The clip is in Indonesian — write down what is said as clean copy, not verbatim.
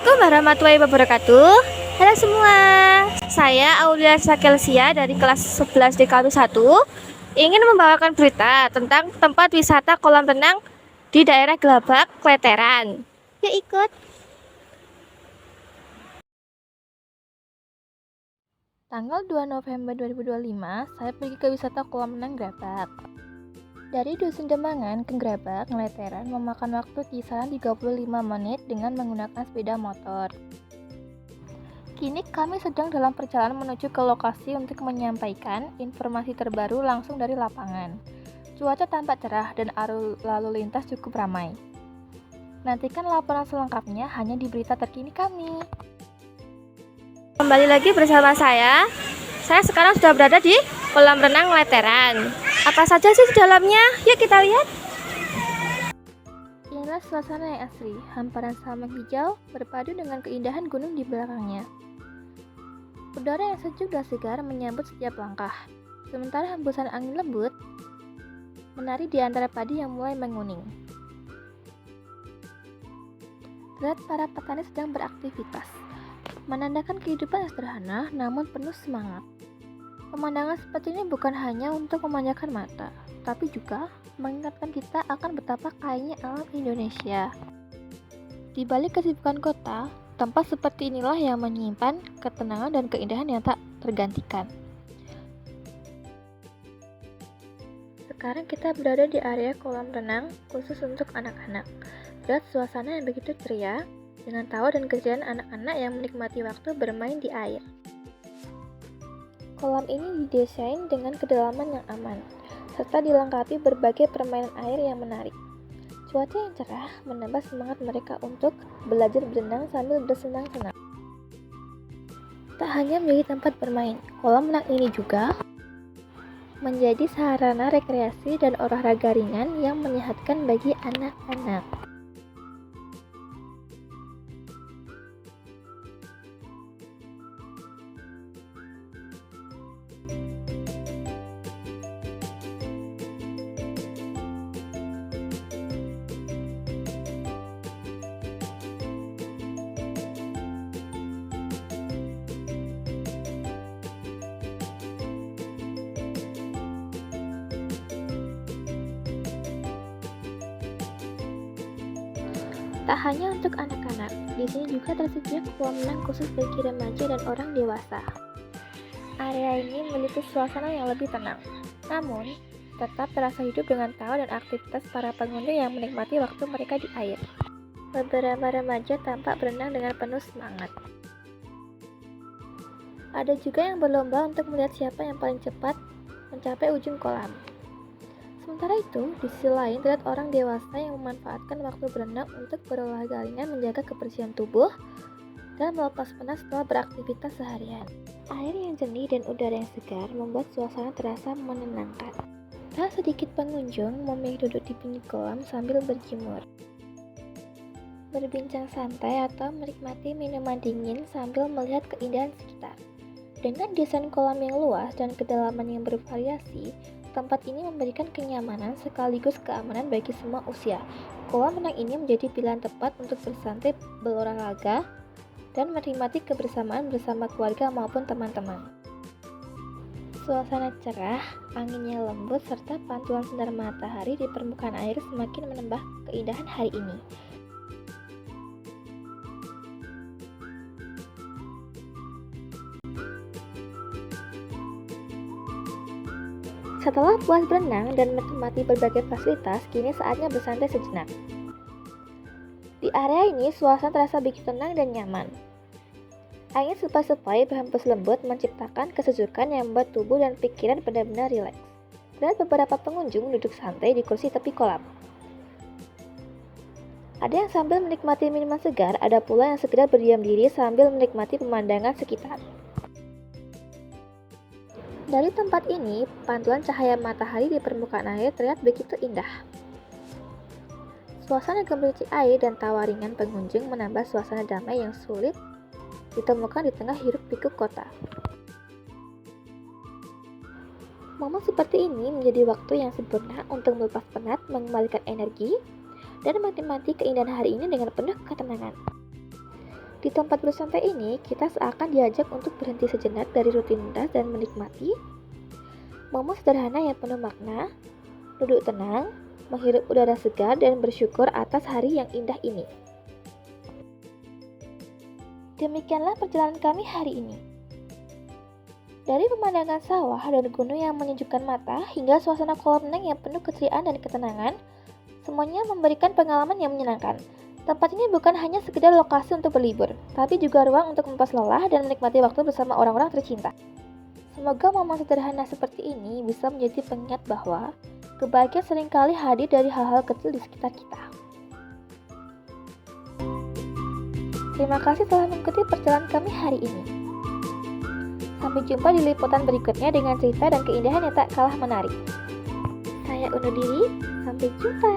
Assalamualaikum warahmatullahi wabarakatuh. Halo semua, saya Aulia Sakelsia dari kelas 11 DKU 1 ingin membawakan berita tentang tempat wisata kolam renang di daerah Gelabak, Kleteran. Yuk ikut. Tanggal 2 November 2025, saya pergi ke wisata kolam renang Gelabak. Dari Dusun Demangan ke Gelabak, Kleteran memakan waktu kisaran 35 menit dengan menggunakan sepeda motor. Kini kami sedang dalam perjalanan menuju ke lokasi untuk menyampaikan informasi terbaru langsung dari lapangan. Cuaca tampak cerah dan arus lalu lintas cukup ramai. Nantikan laporan selengkapnya hanya di berita terkini kami. Kembali lagi bersama saya sekarang sudah berada di kolam renang Kleteran. Apa saja sih di dalamnya? Yuk kita lihat. Inilah suasana yang asri, hamparan salmon hijau berpadu dengan keindahan gunung di belakangnya. Udara yang sejuk dan segar menyambut setiap langkah, sementara hembusan angin lembut menari di antara padi yang mulai menguning. Terlihat para petani sedang beraktivitas, menandakan kehidupan yang sederhana namun penuh semangat. Pemandangan seperti ini bukan hanya untuk memanjakan mata, tapi juga mengingatkan kita akan betapa kayanya alam Indonesia. Di balik kesibukan kota, tempat seperti inilah yang menyimpan ketenangan dan keindahan yang tak tergantikan. Sekarang kita berada di area kolam renang khusus untuk anak-anak. Lihat suasana yang begitu ceria, dengan tawa dan kerjaan anak-anak yang menikmati waktu bermain di air. Kolam ini didesain dengan kedalaman yang aman, serta dilengkapi berbagai permainan air yang menarik. Cuaca yang cerah menambah semangat mereka untuk belajar berenang sambil bersenang-senang. Tak hanya menjadi tempat bermain, kolam renang ini juga menjadi sarana rekreasi dan olahraga ringan yang menyehatkan bagi anak-anak. Tak hanya untuk anak-anak, di sini juga tersedia kolam renang khusus bagi remaja dan orang dewasa. Area ini memiliki suasana yang lebih tenang, namun tetap terasa hidup dengan tawa dan aktivitas para pengunjung yang menikmati waktu mereka di air. Beberapa remaja tampak berenang dengan penuh semangat. Ada juga yang berlomba untuk melihat siapa yang paling cepat mencapai ujung kolam. Sementara itu, di sisi lain terlihat orang dewasa yang memanfaatkan waktu berenang untuk berolahraga ringan, menjaga kebersihan tubuh, dan melepas penat setelah beraktivitas seharian. Air yang jernih dan udara yang segar membuat suasana terasa menenangkan. Tak sedikit pengunjung memilih duduk di pinggir kolam sambil berjemur, berbincang santai atau menikmati minuman dingin sambil melihat keindahan sekitar. Dengan desain kolam yang luas dan kedalaman yang bervariasi, tempat ini memberikan kenyamanan sekaligus keamanan bagi semua usia. Kolam renang ini menjadi pilihan tepat untuk bersantai, berolahraga, dan menikmati kebersamaan bersama keluarga maupun teman-teman. Suasana cerah, anginnya lembut, serta pantulan sinar matahari di permukaan air semakin menambah keindahan hari ini. Setelah puas berenang dan menikmati berbagai fasilitas, kini saatnya bersantai sejenak. Di area ini, suasana terasa begitu tenang dan nyaman. Angin sepoi-sepoi berhembus lembut menciptakan kesejukan yang membuat tubuh dan pikiran benar-benar rileks. Terlihat beberapa pengunjung duduk santai di kursi tepi kolam. Ada yang sambil menikmati minuman segar, ada pula yang sekedar berdiam diri sambil menikmati pemandangan sekitar. Dari tempat ini, pantulan cahaya matahari di permukaan air terlihat begitu indah. Suasana gemericik air dan tawa ringan pengunjung menambah suasana damai yang sulit ditemukan di tengah hiruk-pikuk kota. Momen seperti ini menjadi waktu yang sempurna untuk melepas penat, mengembalikan energi, dan menikmati keindahan hari ini dengan penuh ketenangan. Di tempat bersantai ini, kita seakan diajak untuk berhenti sejenak dari rutinitas dan menikmati momen sederhana yang penuh makna, duduk tenang, menghirup udara segar, dan bersyukur atas hari yang indah ini. Demikianlah perjalanan kami hari ini. Dari pemandangan sawah dan gunung yang menyejukkan mata hingga suasana kolam renang yang penuh keceriaan dan ketenangan, semuanya memberikan pengalaman yang menyenangkan. Tempat ini bukan hanya sekedar lokasi untuk berlibur, tapi juga ruang untuk melepas lelah dan menikmati waktu bersama orang-orang tercinta. Semoga momen sederhana seperti ini bisa menjadi pengingat bahwa kebahagiaan seringkali hadir dari hal-hal kecil di sekitar kita. Terima kasih telah mengikuti perjalanan kami hari ini. Sampai jumpa di liputan berikutnya dengan cerita dan keindahan yang tak kalah menarik. Saya undur diri, sampai jumpa.